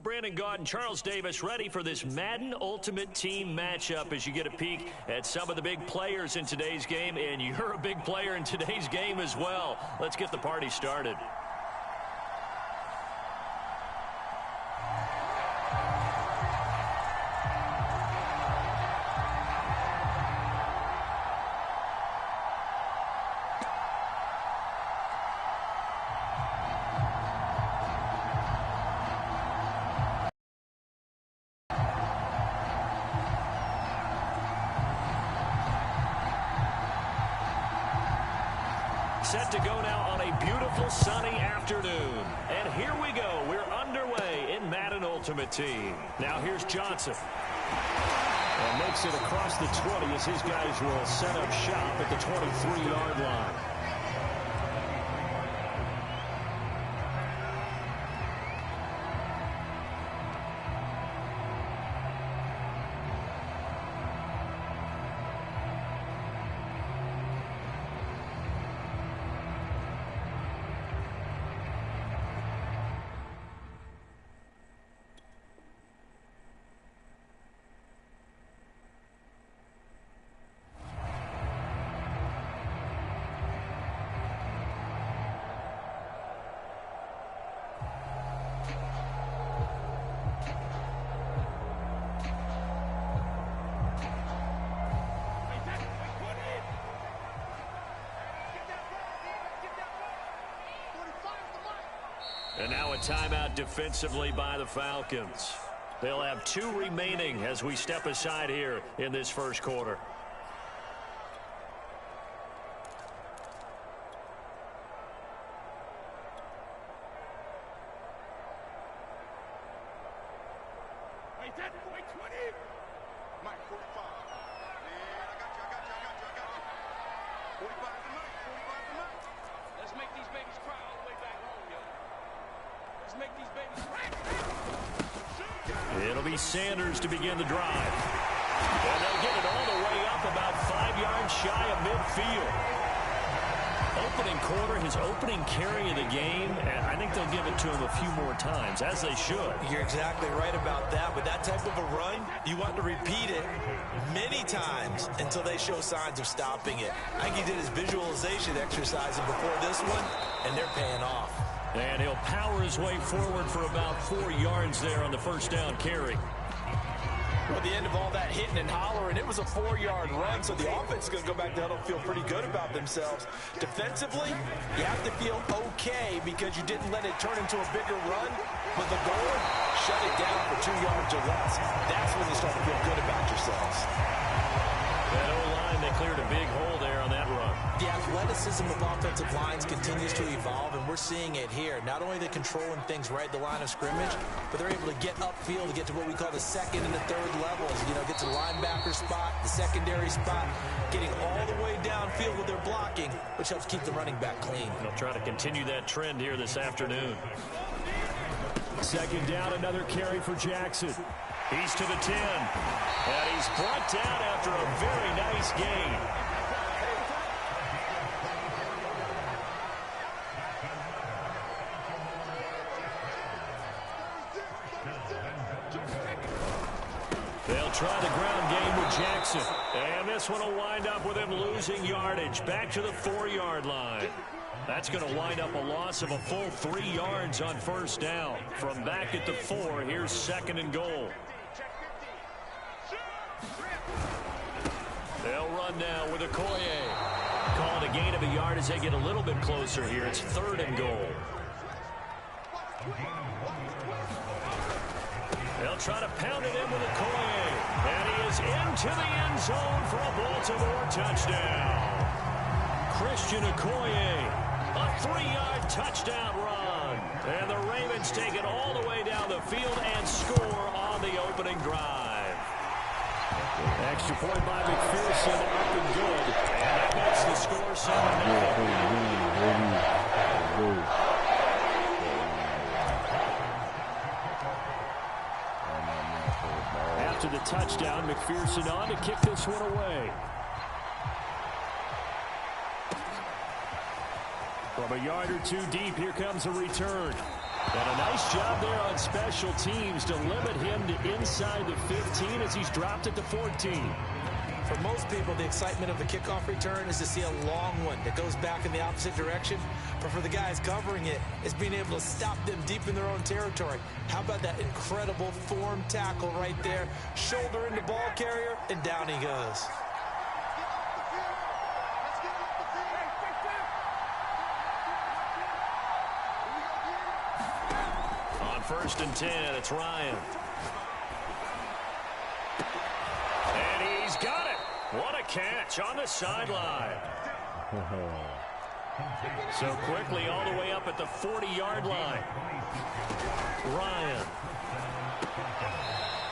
Brandon Gaud and Charles Davis ready for this Madden Ultimate Team matchup as you get a peek at some of the big players in today's game, and you're a big player in today's game as well. Let's get the party started. Set to go now on a beautiful sunny afternoon. And here we go. We're underway in Madden Ultimate Team. Now here's Johnson. And makes it across the 20 as his guys will set up shop at the 23-yard line. And now a timeout defensively by the Falcons. They'll have 2 remaining as we step aside here in this first quarter. It'll be Sanders to begin the drive. And they'll get it all the way up about 5 yards shy of midfield. Opening quarter, his opening carry of the game, and I think they'll give it to him a few more times, as they should. You're exactly right about that. With that type of a run, you want to repeat it many times until they show signs of stopping it. I think he did his visualization exercises before this one, and they're paying off. And he'll power his way forward for about 4 yards there on the first down carry. Well, at the end of all that hitting and hollering, it was a 4-yard run, so the offense is going to go back to huddle and feel pretty good about themselves. Defensively, you have to feel okay because you didn't let it turn into a bigger run, but the goal, shut it down for 2 yards or less. That's when you start to feel good about yourselves. That O-line, they cleared a big hole there on that run. The athleticism of offensive lines continues to evolve, and we're seeing it here. Not only are they controlling things right at the line of scrimmage, but they're able to get upfield to get to what we call the second and the third levels. You know, get to the linebacker spot, the secondary spot, getting all the way downfield with their blocking, which helps keep the running back clean. They'll try to continue that trend here this afternoon. Second down, another carry for Jackson. He's to the 10. And he's brought down after a very nice gain. They'll try the ground game with Jackson. And this one will wind up with him losing yardage. Back to the 4-yard line. That's going to wind up a loss of a full 3 yards on first down. From back at the 4, here's second and goal. They'll run now with Okoye. Called a gain of a yard as they get a little bit closer here. It's third and goal. They'll try to pound it in with Okoye. And he is into the end zone for a Baltimore touchdown. Christian Okoye, a 3-yard touchdown run. And the Ravens take it all the way down the field and score on the opening drive. Extra point by McPherson, up and good. And that makes the score 7-0. After the touchdown, McPherson on to kick this one away. From a yard or two deep, here comes a return. And a nice job there on special teams to limit him to inside the 15 as he's dropped at the 14. For most people, the excitement of the kickoff return is to see a long one that goes back in the opposite direction. But for the guys covering it, it's being able to stop them deep in their own territory. How about that incredible form tackle right there? Shoulder in the ball carrier, and down he goes. On 1st and 10, it's Ryan. And he's got it. What a catch on the sideline. So quickly all the way up at the 40-yard line. Ryan.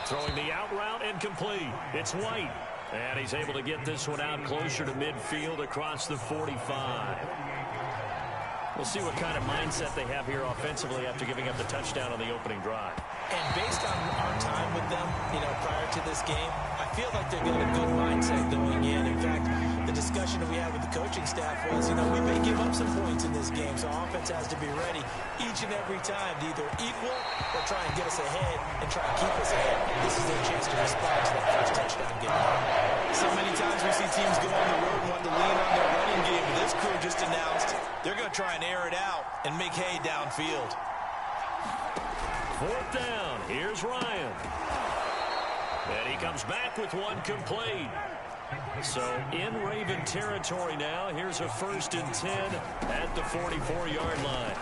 Throwing the out route incomplete. It's White. And he's able to get this one out closer to midfield across the 45. We'll see what kind of mindset they have here offensively after giving up the touchdown on the opening drive. And based on our time with them, prior to this game, I feel like they've got a good mindset going in. In fact, the discussion that we had with the coaching staff was, we may give up some points in this game, so offense has to be ready each and every time to either equal or try and get us ahead and try and keep us ahead. This is their chance to respond to that first touchdown game. So many times we see teams go on the road and want to lean on their running game, but this crew just announced they're going to try and air it out and make hay downfield. 4th down. Here's Ryan. And he comes back with one complete. So in Raven territory now. Here's a 1st and 10 at the 44-yard line.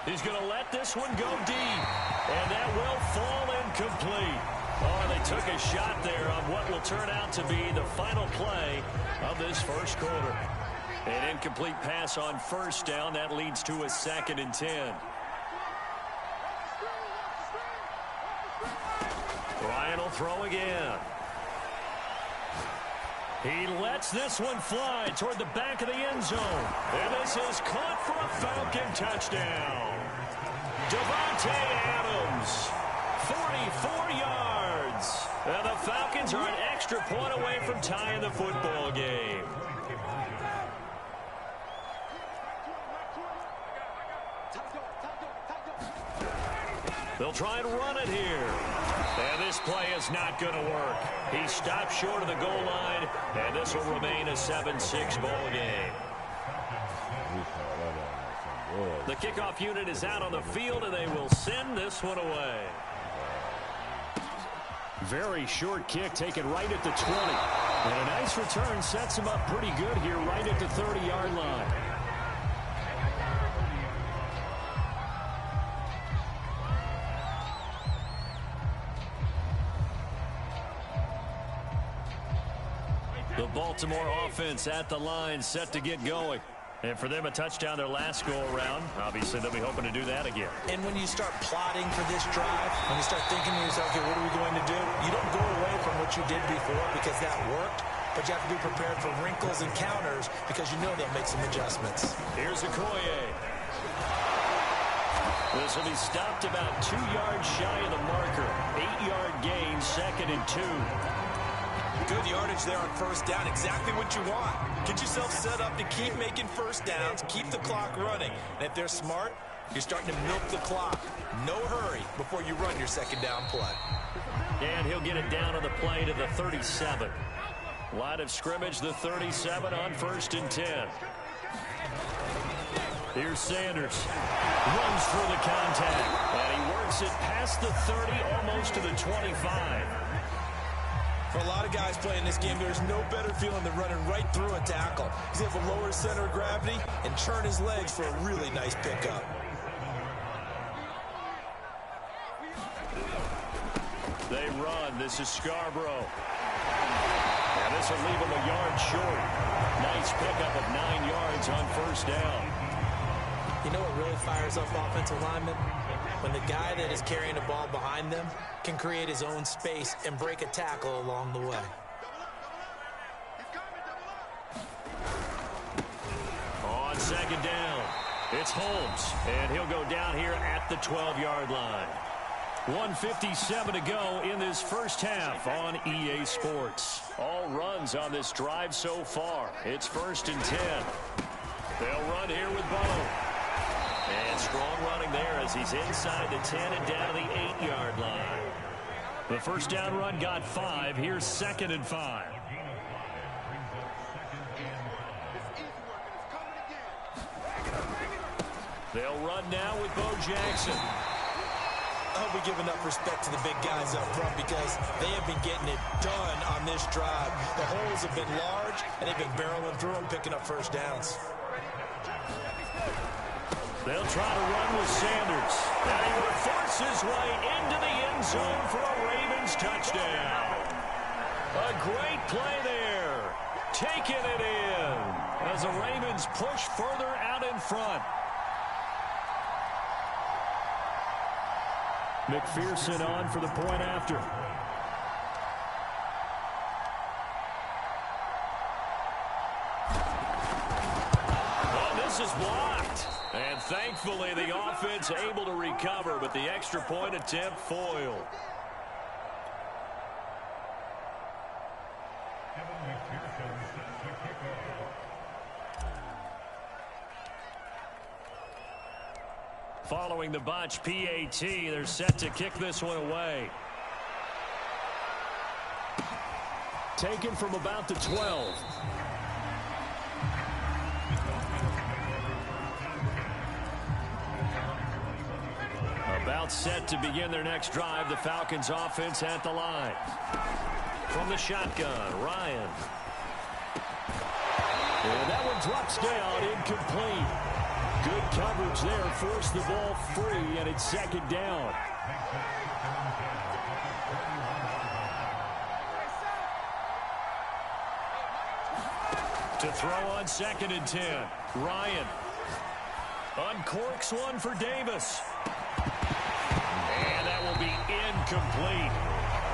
He's going to let this one go deep. And that will fall incomplete. Oh, they took a shot there on what will turn out to be the final play of this first quarter. An incomplete pass on 1st down. That leads to a 2nd and 10. Ryan will throw again. He lets this one fly toward the back of the end zone. And this is caught for a Falcon touchdown. Devontae Adams, 44 yards. And the Falcons are an extra point away from tying the football game. They'll try and run it here. And this play is not going to work. He stopped short of the goal line, and this will remain a 7-6 ball game. The kickoff unit is out on the field, and they will send this one away. Very short kick taken right at the 20. And a nice return sets him up pretty good here right at the 30-yard line. The Baltimore offense at the line, set to get going. And for them, a touchdown their last go-around. Obviously, they'll be hoping to do that again. And when you start plotting for this drive, when you start thinking to yourself, okay, what are we going to do? You don't go away from what you did before because that worked, but you have to be prepared for wrinkles and counters because you know they'll make some adjustments. Here's Okoye. This will be stopped about 2 yards shy of the marker. 8-yard gain, 2nd and 2. Good yardage there on 1st down. Exactly what you want. Get yourself set up to keep making 1st downs, keep the clock running. And if they're smart, you're starting to milk the clock. No hurry before you run your 2nd down play. And he'll get it down on the play to the 37. Line of scrimmage, the 37 on 1st and 10. Here's Sanders. Runs through the contact. And he works it past the 30, almost to the 25. For a lot of guys playing this game, there's no better feeling than running right through a tackle. He's able to lower his center of gravity and churn his legs for a really nice pickup. They run. This is Scarborough. And this will leave him a yard short. Nice pickup of 9 yards on 1st down. You know what really fires up offensive linemen? When the guy that is carrying the ball behind them can create his own space and break a tackle along the way. On 2nd down, it's Holmes, and he'll go down here at the 12-yard line. 1:57 to go in this first half on EA Sports. All runs on this drive so far. It's 1st and 10. They'll run here with Bo. And strong running there as he's inside the 10 and down to the 8-yard line. The first down run got 5. Here's 2nd and 5. They'll run now with Bo Jackson. I hope we give enough respect to the big guys up front because they have been getting it done on this drive. The holes have been large, and they've been barreling through them, picking up first downs. They'll try to run with Sanders. And he will force his way into the end zone for a Ravens touchdown. A great play there. Taking it in as the Ravens push further out in front. McPherson on for the point after. Oh, this is blocked. And thankfully the offense able to recover, but the extra point attempt foiled. Following the botch PAT, they're set to kick this one away. Taken from about the 12. About set to begin their next drive. The Falcons offense at the line. From the shotgun, Ryan. And that one drops down, incomplete. Good coverage there, forced the ball free, and it's 2nd down. To throw on 2nd and 10, Ryan uncorks one for Davis. And that will be incomplete.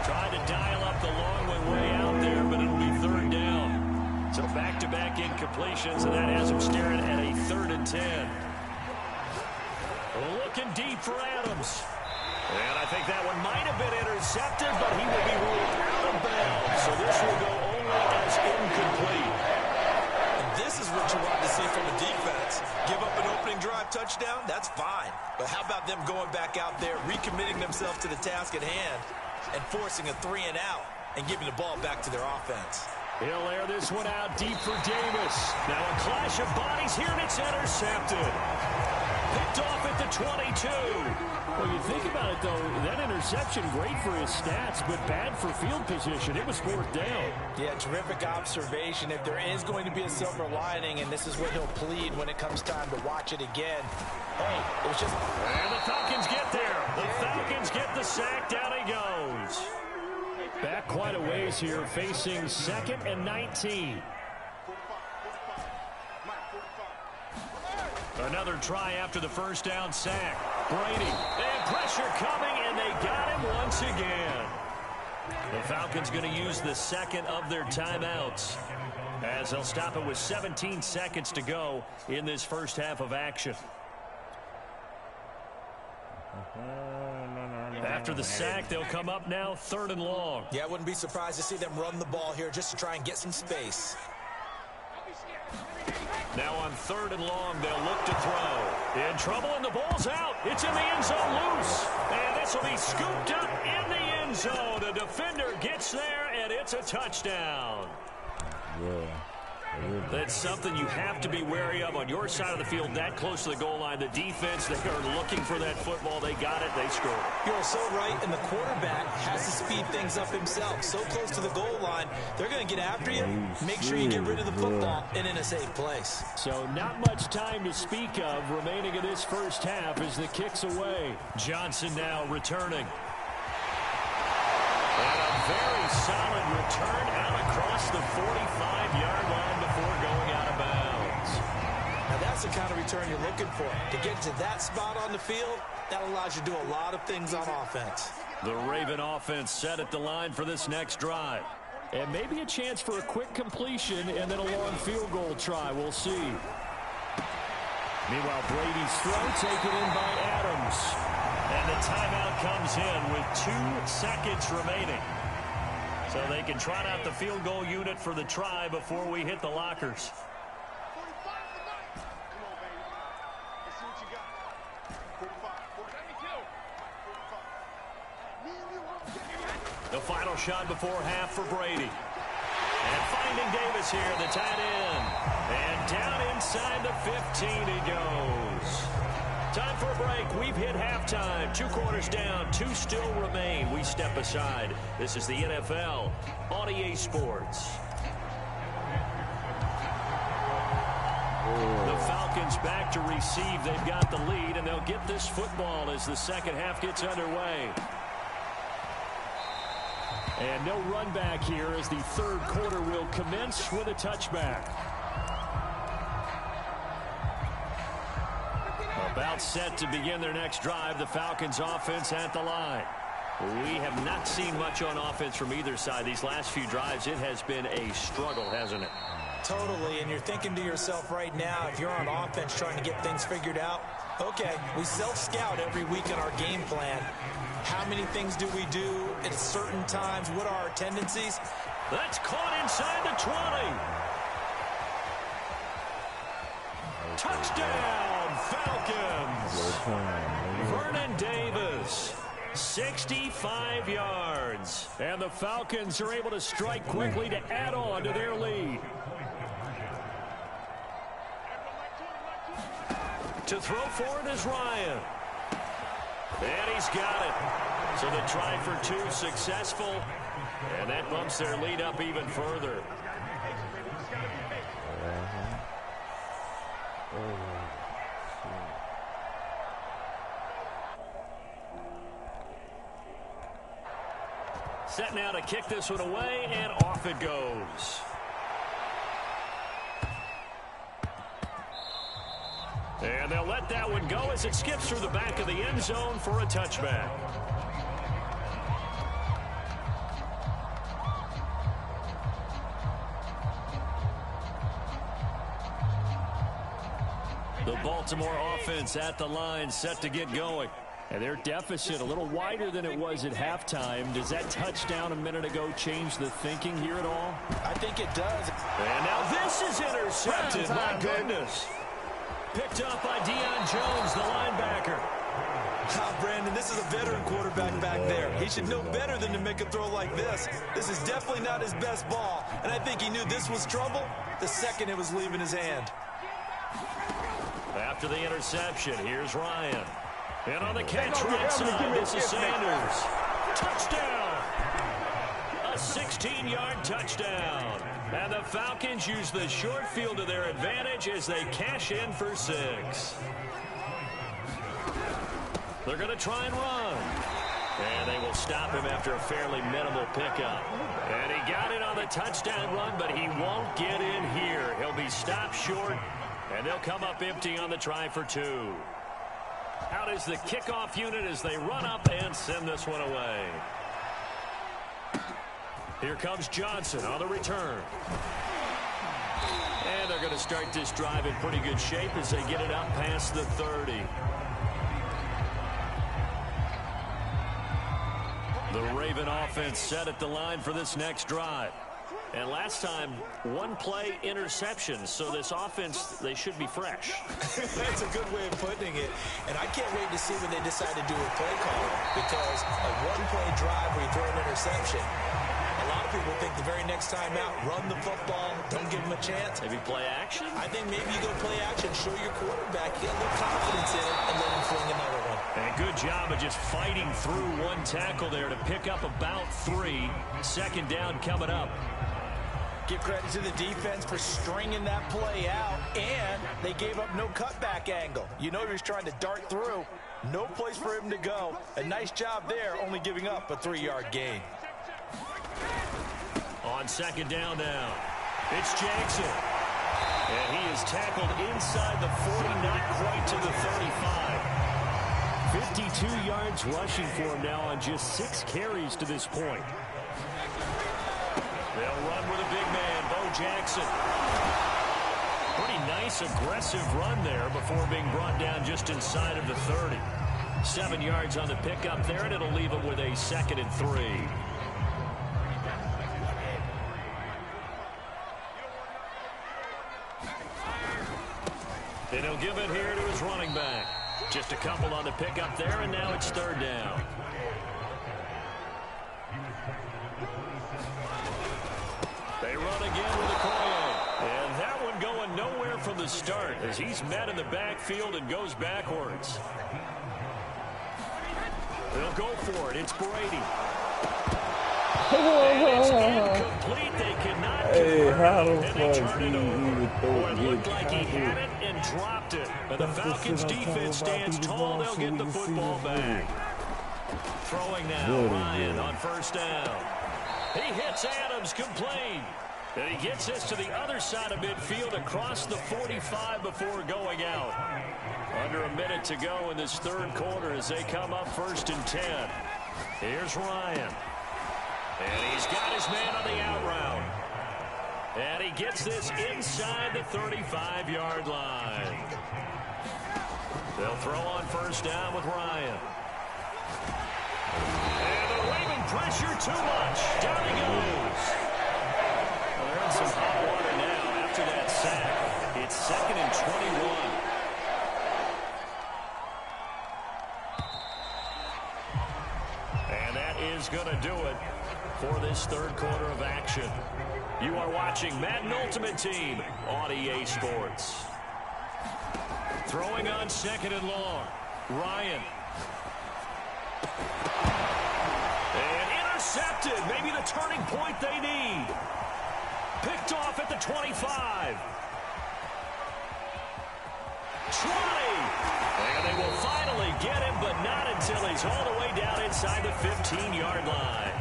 Tried to dial up the long way out there, but it'll be 3rd down. So back-to-back incompletions, and that has him staring at a 3rd and 10. Looking deep for Adams. And I think that one might have been intercepted, but he will be ruled out of bounds. So this will go only as incomplete. And this is what you want to see from a defense. Give up an opening drive touchdown, that's fine. But how about them going back out there, recommitting themselves to the task at hand, and forcing a 3 and out, and giving the ball back to their offense. He'll air this one out deep for Davis. Now a clash of bodies here, and it's intercepted. Picked off at the 22. Well, you think about it, though, that interception, great for his stats, but bad for field position. It was 4th down. Yeah, terrific observation. If there is going to be a silver lining, and this is what he'll plead when it comes time to watch it again, hey, it was just... And the Falcons get there. The Falcons get the sack. Down he goes. Back quite a ways here, facing 2nd and 19. Another try after the first down sack. Brady, and pressure coming, and they got him once again. The Falcons going to use the 2nd of their timeouts, as they'll stop it with 17 seconds to go in this first half of action. After the sack, they'll come up now 3rd and long. Yeah, I wouldn't be surprised to see them run the ball here just to try and get some space. Now on 3rd and long, they'll look to throw. In trouble, and the ball's out. It's in the end zone loose. And this will be scooped up in the end zone. A defender gets there, and it's a touchdown. Yeah. That's something you have to be wary of on your side of the field, that close to the goal line. The defense, they are looking for that football. They got it. They scored. You're so right, and the quarterback has to speed things up himself. So close to the goal line, they're going to get after you. Make sure you get rid of the football and in a safe place. So not much time to speak of remaining in this first half as the kick's away. Johnson now returning. And a very solid return out across the 45-yard line before going out of bounds. Now that's the kind of return you're looking for. To get to that spot on the field, that allows you to do a lot of things on offense. The Raven offense set at the line for this next drive. And maybe a chance for a quick completion and then a long field goal try. We'll see. Meanwhile, Brady's throw taken in by Adams. And the timeout comes in with 2 seconds remaining. So they can trot out the field goal unit for the try before we hit the lockers. final shot before half for Brady. And finding Davis here, the tight end. And down inside the 15 he goes. Time for a break. We've hit halftime. 2 quarters down. 2 still remain. We step aside. This is the NFL on EA Sports. The Falcons back to receive. They've got the lead, and they'll get this football as the second half gets underway. And no run back here as the third quarter will commence with a touchback. About set to begin their next drive. The Falcons offense at the line. We have not seen much on offense from either side. These last few drives, it has been a struggle, hasn't it? Totally, and you're thinking to yourself right now, if you're on offense trying to get things figured out, okay, we self-scout every week in our game plan. How many things do we do at certain times? What are our tendencies? That's caught inside the 20. Touchdown, Falcons. Vernon Davis, 65 yards. And the Falcons are able to strike quickly to add on to their lead. To throw for it is Ryan. And he's got it. So the try for 2 successful. And that bumps their lead up even further. Set now to kick this one away, and off it goes. And they'll let that one go as it skips through the back of the end zone for a touchback. The Baltimore offense at the line, set to get going. And their deficit a little wider than it was at halftime. Does that touchdown a minute ago change the thinking here at all? I think it does. And now this is intercepted. My goodness. Picked up by Deion Jones, the linebacker. Brandon, this is a veteran quarterback back there. He should know better than to make a throw like this. This is definitely not his best ball. And I think he knew this was trouble the second it was leaving his hand. After the interception, here's Ryan. And on the catch right side, this is Sanders. Touchdown! A 16-yard touchdown. And the Falcons use the short field to their advantage as they cash in for 6. They're going to try and run. And they will stop him after a fairly minimal pickup. And he got it on the touchdown run, but he won't get in here. He'll be stopped short, and they'll come up empty on the try for 2. Out is the kickoff unit as they run up and send this one away. Here comes Johnson on the return. And they're going to start this drive in pretty good shape as they get it up past the 30. The Raven offense set at the line for this next drive. And last time, 1-play interception. So this offense, they should be fresh. That's a good way of putting it. And I can't wait to see when they decide to do a play call. Because a 1-play drive where you throw an interception, a lot of people think the very next time out, run the football, don't give him a chance. Maybe play action? I think maybe you go play action, show your quarterback, get a little confidence in it, and let him fling another one. And a good job of just fighting through one tackle there to pick up about 3. Second down coming up. Give credit to the defense for stringing that play out, and they gave up no cutback angle. You know he was trying to dart through. No place for him to go. A nice job there, only giving up a 3-yard gain. On second down now, it's Jackson. And he is tackled inside the 40, not quite to the 35. 52 yards rushing for him now on just 6 carries to this point. They'll run with a big man, Bo Jackson. Pretty nice, aggressive run there before being brought down just inside of the 30. 7 yards on the pickup there, and it'll leave him with a 2nd and 3. And he'll give it here to his running back. Just a couple on the pickup there, and now it's 3rd down. They run again with Okoye. And that one going nowhere from the start as he's met in the backfield and goes backwards. They'll go for it. It's Brady. And it's incomplete. They cannot convert, and they turn it over. It looked like he had it and dropped it. But the Falcons' defense stands tall. They'll get the football back. Throwing now, Ryan on first down. He hits Adams, complete. And he gets this to the other side of midfield across the 45 before going out. Under a minute to go in this third quarter as they come up 1st and 10. Here's Ryan. And he's got his man on the out route. And he gets this inside the 35-yard line. They'll throw on first down with Ryan. And the Raven pressure too much. Down he goes. Well, they're in some hot water now after that sack. It's 2nd and 21. And that is going to do it for this third quarter of action. You are watching Madden Ultimate Team on EA Sports. Throwing on 2nd and long. Ryan. And intercepted. Maybe the turning point they need. Picked off at the 25. 20. And they will finally get him, but not until he's all the way down inside the 15-yard line.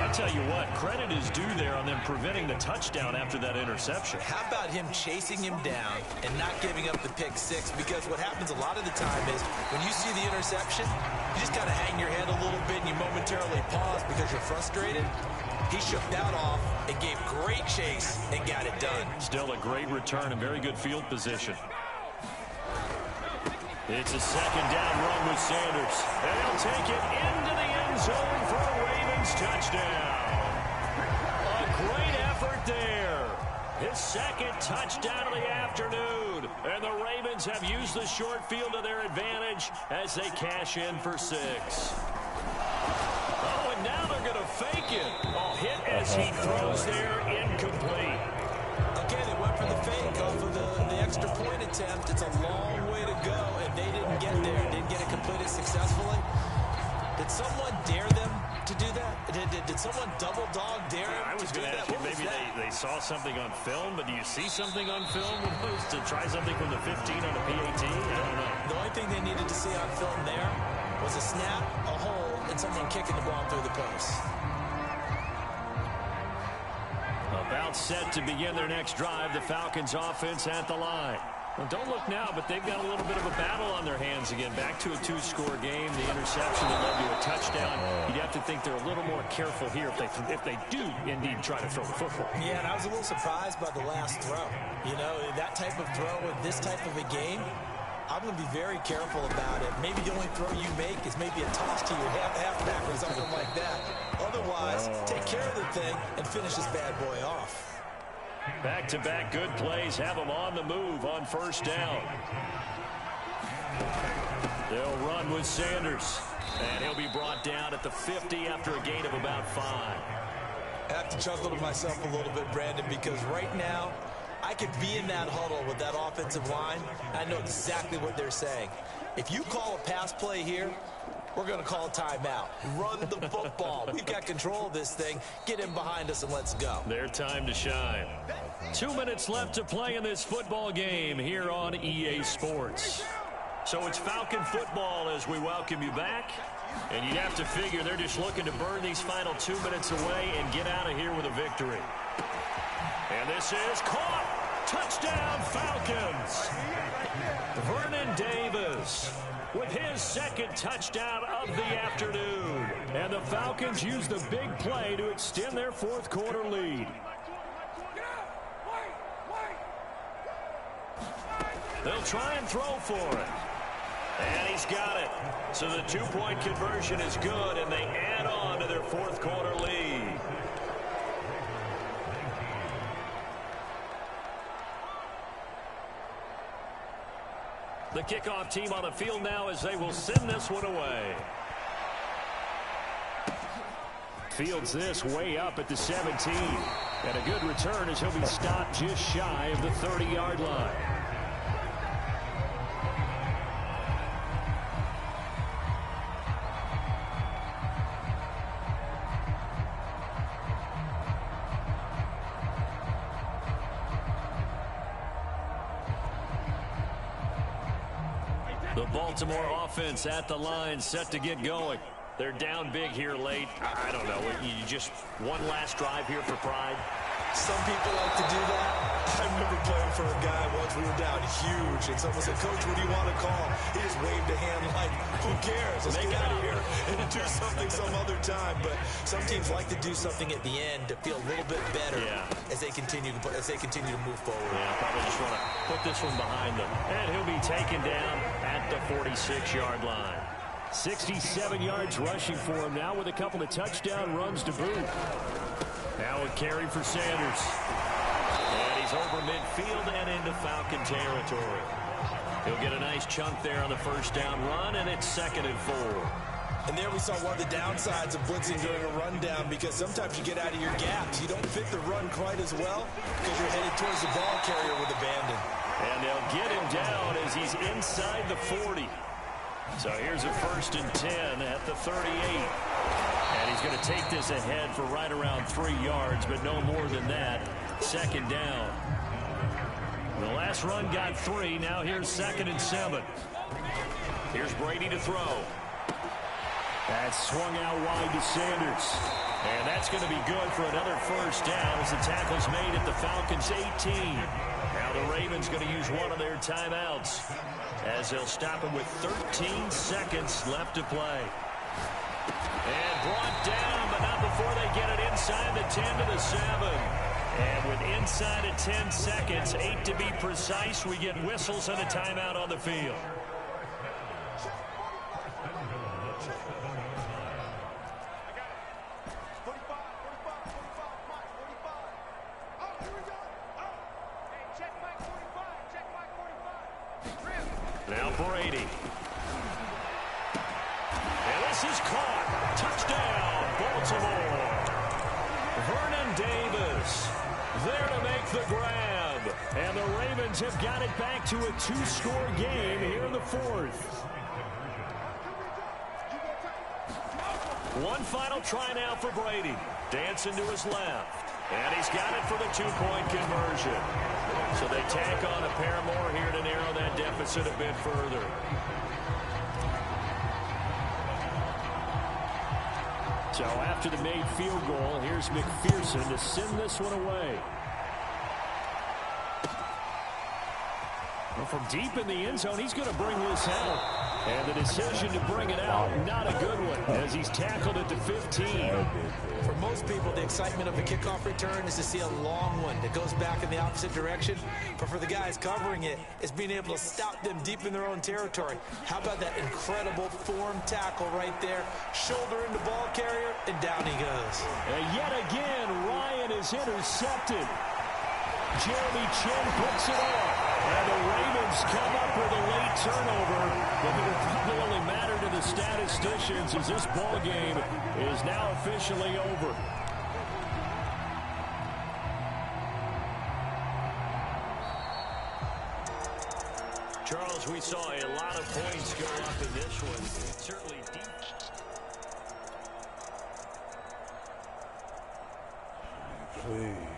I'll tell you what, credit is due there on them preventing the touchdown after that interception. How about him chasing him down and not giving up the pick six? Because what happens a lot of the time is when you see the interception, you just kind of hang your head a little bit and you momentarily pause because you're frustrated. He shook that off and gave great chase and got it done. Still a great return and very good field position. It's a 2nd down run with Sanders. And he'll take it into the end zone for a Ravens touchdown. A great effort there. His 2nd touchdown of the afternoon. And the Ravens have used the short field to their advantage as they cash in for 6. Oh, and now they're going to fake it. A hit as he throws there, incomplete. Okay, they went for the fake off of the extra point attempt. It's a long way to go, and they didn't get there. Didn't get it completed successfully. Did someone dare them to do that? Did someone double dog dare them I was to do going to that? ask you, maybe they saw something on film, but do you see something on film opposed to try something from the 15 on a PAT? I don't know. The only thing they needed to see on film there was a snap, a hold, and someone kicking the ball through the post. About set to begin their next drive, the Falcons offense at the line. Well, don't look now, but they've got a little bit of a battle on their hands again. Back to a 2-score game. The interception that led to a touchdown. You'd have to think they're a little more careful here if they do indeed try to throw the football. Yeah, and I was a little surprised by the last throw. You know, that type of throw with this type of a game, I'm going to be very careful about it. Maybe the only throw you make is maybe a toss to your halfback or something like that. Otherwise, take care of the thing and finish this bad boy off. Back-to-back good plays have them on the move on first down. They'll run with Sanders. And he'll be brought down at the 50 after a gain of about 5. I have to chuckle to myself a little bit, Brandon, because right now, I could be in that huddle with that offensive line. I know exactly what they're saying. If you call a pass play here, we're going to call a timeout. Run the football. We've got control of this thing. Get him behind us and let's go. Their time to shine. 2 minutes left to play in this football game here on EA Sports. So it's Falcon football as we welcome you back. And you'd have to figure they're just looking to burn these final 2 minutes away and get out of here with a victory. And this is caught. Touchdown, Falcons. Vernon Davis with his 2nd touchdown of the afternoon. And the Falcons use the big play to extend their 4th quarter lead. They'll try and throw for it. And he's got it. So the 2-point conversion is good, and they add on to their 4th quarter lead. The kickoff team on the field now as they will send this one away. Fields this way up at the 17. And a good return as he'll be stopped just shy of the 30-yard line. The Baltimore offense at the line, set to get going. They're down big here late. I don't know. You just one last drive here for pride. Some people like to do that. I remember playing for a guy once. We were down huge, and someone said, "Coach, what do you want to call?" He just waved a hand like, "Who cares? Let's get out of here and do something some other time." But some teams like to do something at the end to feel a little bit better as they continue to move forward. Yeah, probably just want to put this one behind them. And he'll be taken down at the 46-yard line. 67 yards rushing for him now with a couple of touchdown runs to boot. Now a carry for Sanders. And he's over midfield and into Falcon territory. He'll get a nice chunk there on the first down run, and it's 2nd and 4. And there we saw one of the downsides of blitzing during a rundown, because sometimes you get out of your gaps. You don't fit the run quite as well because you're headed towards the ball carrier with abandon. And they'll get him down as he's inside the 40. So here's a 1st and 10 at the 38. And he's going to take this ahead for right around 3 yards, but no more than that. 2nd down. The last run got 3. Now here's 2nd and 7. Here's Brady to throw. That's swung out wide to Sanders. And that's going to be good for another 1st down as the tackle's made at the Falcons' 18. Now the Ravens going to use one of their timeouts as they'll stop him with 13 seconds left to play. And brought down, but not before they get it inside the 10 to the 7. And with inside of 10 seconds, 8 to be precise, we get whistles and a timeout on the field. Now Brady. And this is caught. Touchdown, Baltimore. Vernon Davis there to make the grab. And the Ravens have got it back to a 2-score game here in the 4th. One final try now for Brady. Dancing to his left. And he's got it for the 2-point conversion. So they tack on a pair more here to narrow that deficit a bit further. So after the made field goal, here's McPherson to send this one away. Well, from deep in the end zone, he's going to bring this out. And the decision to bring it out, not a good one, as he's tackled at the 15. For most people, the excitement of a kickoff return is to see a long one that goes back in the opposite direction. But for the guys covering it, it's being able to stop them deep in their own territory. How about that incredible form tackle right there? Shoulder into ball carrier, and down he goes. And yet again, Ryan is intercepted. Jeremy Chin picks it off. And the Ravens come up with a late turnover, but it will probably only matter to the statisticians as this ball game is now officially over. Charles, we saw a lot of points go up in this one. Certainly deep. Please.